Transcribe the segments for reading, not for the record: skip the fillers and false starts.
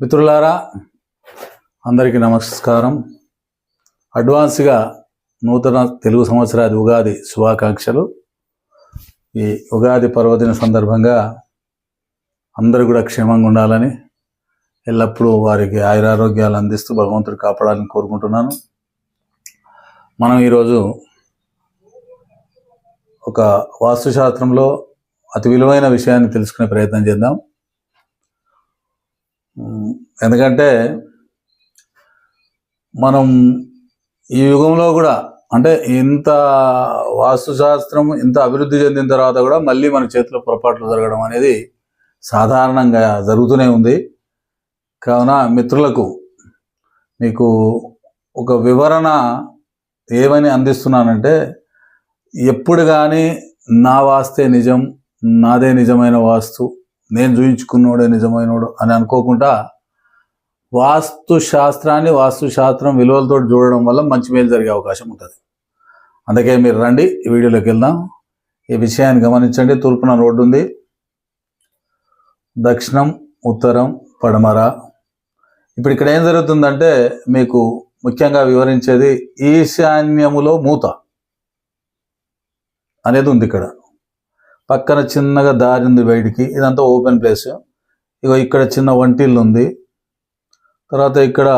మిత్రులారా అందరికీ నమస్కారం. అడ్వాన్స్గా నూతన తెలుగు సంవత్సరాది ఉగాది శుభాకాంక్షలు. ఈ ఉగాది పర్వదిన సందర్భంగా అందరూ కూడా క్షేమంగా ఉండాలని, ఎల్లప్పుడూ వారికి ఆయురారోగ్యాలు అందిస్తూ భగవంతుడు కాపాడాలని కోరుకుంటున్నాను. మనం ఈరోజు ఒక వాస్తుశాస్త్రంలో అతి విలువైన విషయాన్ని తెలుసుకునే ప్రయత్నం చేద్దాం. ఎందుకంటే మనం ఈ యుగంలో కూడా అంటే ఇంత వాస్తుశాస్త్రం ఇంత అభివృద్ధి చెందిన తర్వాత కూడా మళ్ళీ మన చేతిలో పొరపాట్లు జరగడం అనేది సాధారణంగా జరుగుతూనే ఉంది. కావున మిత్రులకు మీకు ఒక వివరణ ఏమని అందిస్తున్నానంటే, ఎప్పుడు కానీ నా వాస్తే నిజం, నాదే నిజమైన వాస్తు, నేను చూయించుకున్నోడే నిజమైనోడు అని అనుకోకుండా వాస్తుశాస్త్రం విలువలతో చూడడం వల్ల మంచి మేలు జరిగే అవకాశం ఉంటుంది. అందుకే మీరు రండి, ఈ వీడియోలోకి వెళ్దాం. ఈ విషయాన్ని గమనించండి. తూర్పున రోడ్డు ఉంది, దక్షిణం, ఉత్తరం, పడమర. ఇప్పుడు ఇక్కడ ఏం జరుగుతుందంటే, మీకు ముఖ్యంగా వివరించేది ఈశాన్యములో మూత అనేది ఉంది. ఇక్కడ పక్కన చిన్నగా దారి ఉంది బయటికి, ఇదంతా ఓపెన్ ప్లేస్. ఇగో ఇక్కడ చిన్న వంటిల్లు ఉంది, తర్వాత ఇక్కడ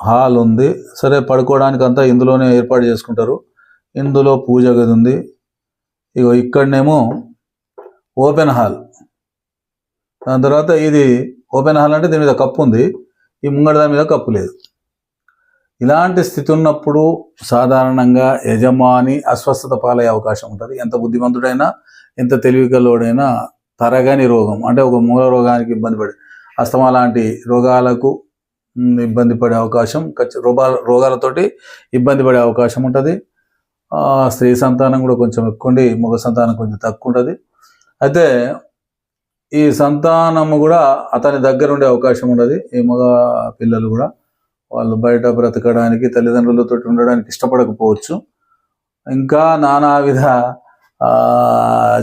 హాల్ ఉంది. సరే, పడుకోవడానికి అంతా ఇందులోనే ఏర్పాటు చేసుకుంటారు. ఇందులో పూజ గది ఉంది. ఇగో ఇక్కడనేమో ఓపెన్ హాల్. దాని తర్వాత ఇది ఓపెన్ హాల్ అంటే దీని మీద కప్పు ఉంది, ఈ ముంగడ దాని మీద కప్పు లేదు. ఇలాంటి స్థితి ఉన్నప్పుడు సాధారణంగా యజమాని అస్వస్థత పాలయ్యే అవకాశం ఉంటుంది. ఎంత బుద్ధిమంతుడైనా, ఎంత తెలివికలోడైనా తరగని రోగం అంటే ఒక మూల రోగానికి ఇబ్బంది పడే, అస్తమా లాంటి రోగాలకు ఇబ్బంది పడే అవకాశం, రోగాలతోటి ఇబ్బంది పడే అవకాశం ఉంటుంది. స్త్రీ సంతానం కూడా కొంచెం ఎక్కువ ఉండి, మగ సంతానం కొంచెం తక్కువ ఉంటుంది. అయితే ఈ సంతానము కూడా అతని దగ్గర ఉండే అవకాశం ఉండదు. ఈ మగ పిల్లలు కూడా వాళ్ళు బయట బ్రతకడానికి, తల్లిదండ్రులతో ఉండడానికి ఇష్టపడకపోవచ్చు. ఇంకా నానావిధ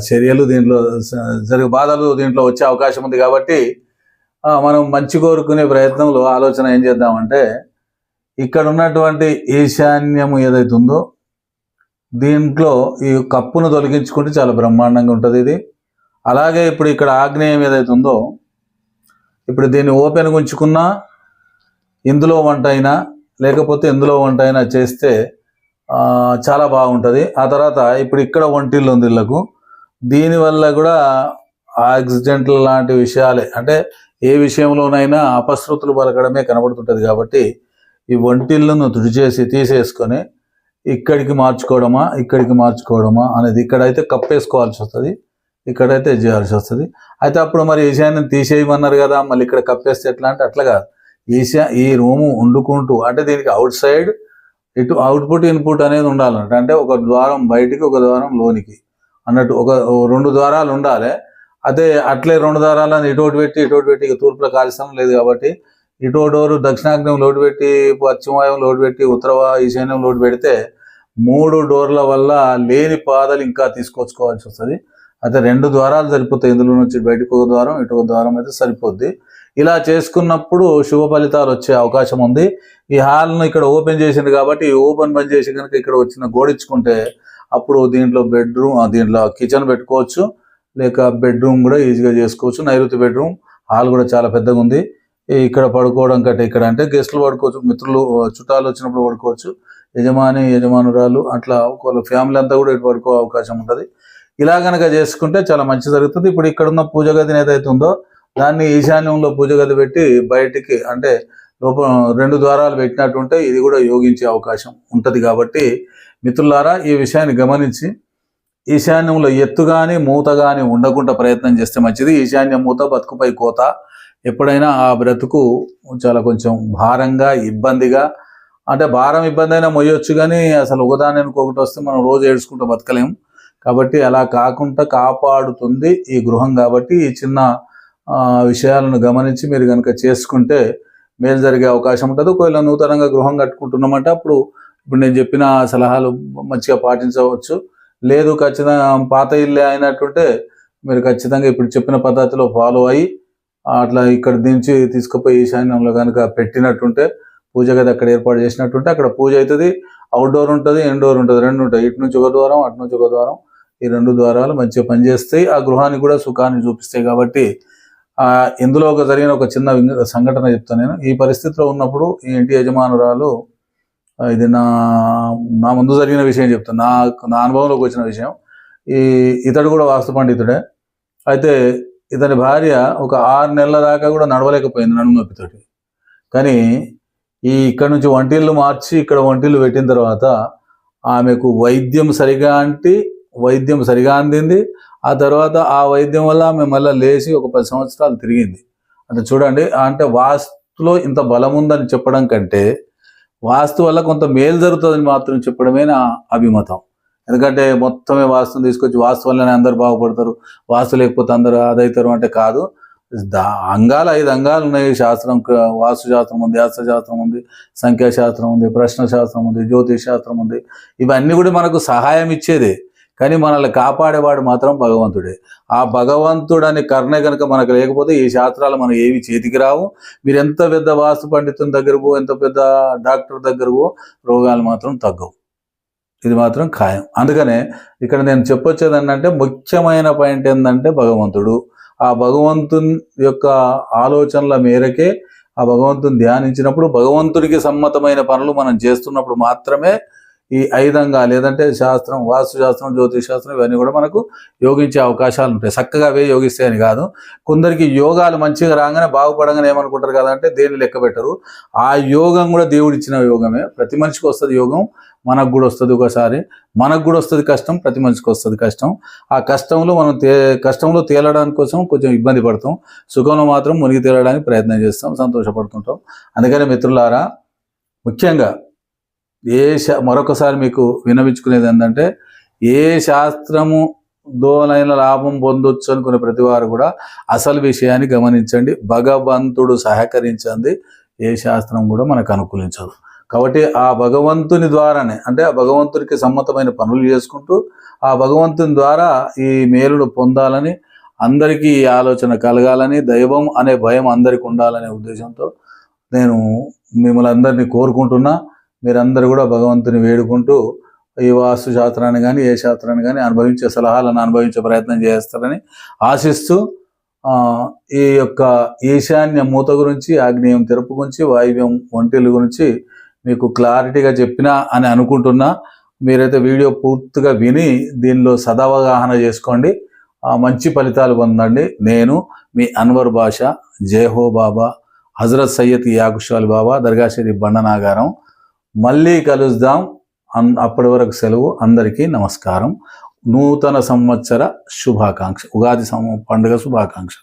చర్యలు దీంట్లో బాధలు దీంట్లో వచ్చే అవకాశం ఉంది. కాబట్టి మనం మంచి కోరుకునే ప్రయత్నంలో ఆలోచన ఏం చేద్దామంటే, ఇక్కడ ఉన్నటువంటి ఈశాన్యము ఏదైతే ఉందో దీంట్లో ఈ కప్పును తొలగించుకుంటే చాలా బ్రహ్మాండంగా ఉంటుంది ఇది. అలాగే ఇప్పుడు ఇక్కడ ఆగ్నేయం ఏదైతే ఉందో, ఇప్పుడు దీన్ని ఓపెన్గా ఉంచుకున్నా, ఇందులో వంట అయినా లేకపోతే ఇందులో వంట అయినా చేస్తే చాలా బాగుంటుంది. ఆ తర్వాత ఇప్పుడు ఇక్కడ వంటిల్లు ఉంది ఇళ్లకు, దీనివల్ల కూడా యాక్సిడెంట్లు లాంటి విషయాలే, అంటే ఏ విషయంలోనైనా అపశృతులు పలకడమే కనబడుతుంటుంది. కాబట్టి ఈ వంటిల్లను తీసేసుకొని ఇక్కడికి మార్చుకోవడమా అనేది, ఇక్కడైతే కప్పేసుకోవాల్సి వస్తుంది, ఇక్కడైతే చేయాల్సి వస్తుంది. అయితే అప్పుడు మరి ఈశాన్యం తీసేయమన్నారు కదా, మళ్ళీ ఇక్కడ కప్పేస్తే ఎట్లా అంటే అట్లా కాదు. ఈ రూము వండుకుంటూ, అంటే దీనికి అవుట్ సైడ్ ఇటు అవుట్పుట్ ఇన్పుట్ అనేది ఉండాలన్నట్టు. అంటే ఒక ద్వారం బయటికి, ఒక ద్వారం లోనికి అన్నట్టు, ఒక 2 ద్వారాలు ఉండాలి. అదే అట్లే 2 ద్వారాలను ఇటోటి పెట్టి ఇక తూర్పులో కాలుష్యం లేదు కాబట్టి ఇటో డోరు దక్షిణాగ్నం లోటు పెట్టి, పశ్చిమవాయం లోటు పెట్టి, ఈశాన్యం లోటు పెడితే 3 డోర్ల వల్ల లేని పాదలు ఇంకా తీసుకొచ్చుకోవాల్సి వస్తుంది. అయితే 2 ద్వారాలు సరిపోతాయి. ఇందులో నుంచి బయటకు ఒక ద్వారం, ఇటు ఒక ద్వారం అయితే సరిపోద్ది. ఇలా చేసుకున్నప్పుడు శుభ ఫలితాలు వచ్చే అవకాశం ఉంది. ఈ హాల్ను ఇక్కడ ఓపెన్ చేసింది కాబట్టి ఈ ఓపెన్ బంద్ చేసి కనుక ఇక్కడ వచ్చిన గోడిచ్చుకుంటే అప్పుడు దీంట్లో దీంట్లో కిచెన్ పెట్టుకోవచ్చు, లేక బెడ్రూమ్ కూడా ఈజీగా చేసుకోవచ్చు. నైరుతి బెడ్రూమ్, హాల్ కూడా చాలా పెద్దగా ఉంది. ఇక్కడ పడుకోవడం కంటే ఇక్కడ అంటే గెస్టులు పడుకోవచ్చు, మిత్రులు చుట్టాలు వచ్చినప్పుడు పడుకోవచ్చు, యజమానురాలు అట్లా ఒకవేళ ఫ్యామిలీ అంతా కూడా ఇటు పడుకో అవకాశం ఉంటుంది. ఇలా కనుక చేసుకుంటే చాలా మంచి జరుగుతుంది. ఇప్పుడు ఇక్కడ ఉన్న పూజ గదిని ఏదైతే ఉందో దాన్ని ఈశాన్యంలో పూజ గది పెట్టి బయటికి, అంటే లోపల 2 ద్వారాలు పెట్టినట్టుంటే ఇది కూడా యోగించే అవకాశం ఉంటుంది. కాబట్టి మిత్రులారా, ఈ విషయాన్ని గమనించి ఈశాన్యంలో ఎత్తు కానీ మూత కానీ ఉండకుండా ప్రయత్నం చేస్తే మంచిది. ఈశాన్య మూత బతుకుపై కోత. ఎప్పుడైనా ఆ బ్రతుకు చాలా కొంచెం భారంగా, ఇబ్బందిగా, అంటే ఇబ్బంది అయినా మొయ్యొచ్చు, కానీ అసలు ఒకదాని ఇంకొకటి వస్తే మనం రోజు ఏడ్చుకుంటూ బతకలేము. కాబట్టి అలా కాకుండా కాపాడుతుంది ఈ గృహం. కాబట్టి ఈ చిన్న విషయాలను గమనించి మీరు కనుక చేసుకుంటే మేలు జరిగే అవకాశం ఉంటుంది. ఒకవేళ నూతనంగా గృహం కట్టుకుంటున్నామంటే అప్పుడు ఇప్పుడు నేను చెప్పిన సలహాలు మంచిగా పాటించవచ్చు. లేదు ఖచ్చితంగా పాత ఇల్లే అయినట్టుంటే మీరు ఖచ్చితంగా ఇప్పుడు చెప్పిన పద్ధతిలో ఫాలో అయ్యి అట్లా ఇక్కడ నుంచి తీసుకుపోయి ఈశాన్యంలో కనుక పెట్టినట్టుంటే, పూజ గది అక్కడ ఏర్పాటు చేసినట్టుంటే అక్కడ పూజ అవుతుంది. అవుట్డోర్ ఉంటుంది, ఇండోర్ ఉంటుంది, రెండు ఉంటాయి. ఇటు నుంచి ఒక ద్వారం, అటు నుంచి ఒక ద్వారం. ఈ రెండు ద్వారాలు మంచిగా పనిచేస్తాయి. ఆ గృహానికి కూడా సుఖాన్ని చూపిస్తాయి. కాబట్టి ఇందులో జరిగిన ఒక చిన్న సంఘటన చెప్తాను నేను. ఈ పరిస్థితిలో ఉన్నప్పుడు ఈ ఇంటి యజమానురాలు, ఇది నా ముందు జరిగిన విషయం చెప్తాను, నా అనుభవంలోకి వచ్చిన విషయం. ఇతడు కూడా వాస్తు పండితుడే. అయితే ఇతని భార్య ఒక 6 నెలల దాకా కూడా నడవలేకపోయింది నడుము నొప్పితోటి. కానీ ఇక్కడ నుంచి వంటిల్లు మార్చి ఇక్కడ వంటిల్లు పెట్టిన తర్వాత ఆమెకు వైద్యం సరిగా అందింది. ఆ తర్వాత ఆ వైద్యం వల్ల ఆమె మళ్ళీ లేచి ఒక 10 సంవత్సరాలు తిరిగింది. అంటే చూడండి, అంటే వాస్తులో ఇంత బలం ఉందని చెప్పడం కంటే వాస్తు వల్ల కొంత మేలు జరుగుతుందని మాత్రం చెప్పడమే నా అభిమతం. ఎందుకంటే మొత్తమే వాస్తుని తీసుకొచ్చి వాస్తు వల్లనే అందరు బాగుపడతారు, వాస్తు లేకపోతే అందరూ అదవుతారు అంటే కాదు. 5 అంగాలు ఉన్నాయి శాస్త్రం. వాస్తు శాస్త్రం ఉంది, అస్త్రశాస్త్రం ఉంది, సంఖ్యాశాస్త్రం ఉంది, ప్రశ్న శాస్త్రం ఉంది, జ్యోతిష్ శాస్త్రం ఉంది. ఇవన్నీ కూడా మనకు సహాయం ఇచ్చేదే. కానీ మనల్ని కాపాడేవాడు మాత్రం భగవంతుడే. ఆ భగవంతుడు అనే కరుణ కనుక మనకు లేకపోతే ఈ శాస్త్రాలు మనకు ఏవి చేతికి రావు. మీరు ఎంత పెద్ద వాస్తు పండితుని దగ్గరకు, ఎంత పెద్ద డాక్టర్ దగ్గరకు, రోగాలు మాత్రం తగ్గవు. ఇది మాత్రం ఖాయం. అందుకనే ఇక్కడ నేను చెప్పొచ్చేది ఏంటంటే, ముఖ్యమైన పాయింట్ ఏంటంటే భగవంతుడు. ఆ భగవంతుని యొక్క ఆలోచనల మేరకే, ఆ భగవంతుని ధ్యానించినప్పుడు, భగవంతుడికి సమ్మతమైన పనులు మనం చేస్తున్నప్పుడు మాత్రమే ఈ 5 అంగాలు, లేదంటే శాస్త్రం, వాస్తు శాస్త్రం, జ్యోతిష్ శాస్త్రం, ఇవన్నీ కూడా మనకు యోగించే అవకాశాలు ఉంటాయి. చక్కగా అవే యోగిస్తాయని కాదు. కొందరికి యోగాలు మంచిగా రాగానే, బాగుపడగానే ఏమనుకుంటారు కదంటే దేన్ని లెక్క పెట్టరు. ఆ యోగం కూడా దేవుడిచ్చిన యోగమే. ప్రతి మనిషికి వస్తుంది యోగం, మనకు కూడా వస్తుంది. ఒకసారి మనకు కూడా వస్తుంది కష్టం, ప్రతి మనిషికి వస్తుంది కష్టం. ఆ కష్టంలో మనం కష్టంలో తేలడానికి కోసం కొంచెం ఇబ్బంది పడతాం, సుఖంలో మాత్రం మునిగి తేలడానికి ప్రయత్నం చేస్తాం, సంతోషపడుతుంటాం. అందుకని మిత్రులారా, ముఖ్యంగా మరొకసారి మీకు వినవించుకునేది ఏంటంటే, ఏ శాస్త్రము దోనైన లాభం పొందొచ్చు అనుకునే ప్రతి వారు కూడా అసలు విషయాన్ని గమనించండి. భగవంతుడు సహకరించండి, ఏ శాస్త్రం కూడా మనకు అనుకూలించదు. కాబట్టి ఆ భగవంతుని ద్వారానే, అంటే ఆ భగవంతునికి సమ్మతమైన పనులు చేసుకుంటూ ఆ భగవంతుని ద్వారా ఈ మేలును పొందాలని, అందరికీ ఈ ఆలోచన కలగాలని, దైవం అనే భయం అందరికీ ఉండాలనే ఉద్దేశంతో నేను మిమ్మల్ని అందరినీ కోరుకుంటున్నా. మీరందరూ కూడా భగవంతుని వేడుకుంటూ ఈ వాస్తు శాస్త్రాన్ని కానీ, ఏ శాస్త్రాన్ని కానీ అనుభవించే సలహాలను అనుభవించే ప్రయత్నం చేస్తారని ఆశిస్తూ, ఈ యొక్క ఈశాన్య మూత గురించి, ఆగ్నేయం తెరపు గురించి, వాయువ్యం వంటిల్లు గురించి మీకు క్లారిటీగా చెప్పినా అని అనుకుంటున్నా. మీరైతే వీడియో పూర్తిగా విని దీనిలో సదవగాహన చేసుకోండి, మంచి ఫలితాలు పొందండి. నేను మీ అన్వర్ బాషా, జయహో బాబా, హజరత్ సయ్యద్ యాకుషాల్ బాబా, దర్గా షరీఫ్ బండనాగారం. మళ్ళీ కలుద్దాం. అప్పటి వరకు సెలవు. అందరికీ నమస్కారం. నూతన సంవత్సర శుభాకాంక్ష, ఉగాది పండుగ శుభాకాంక్ష.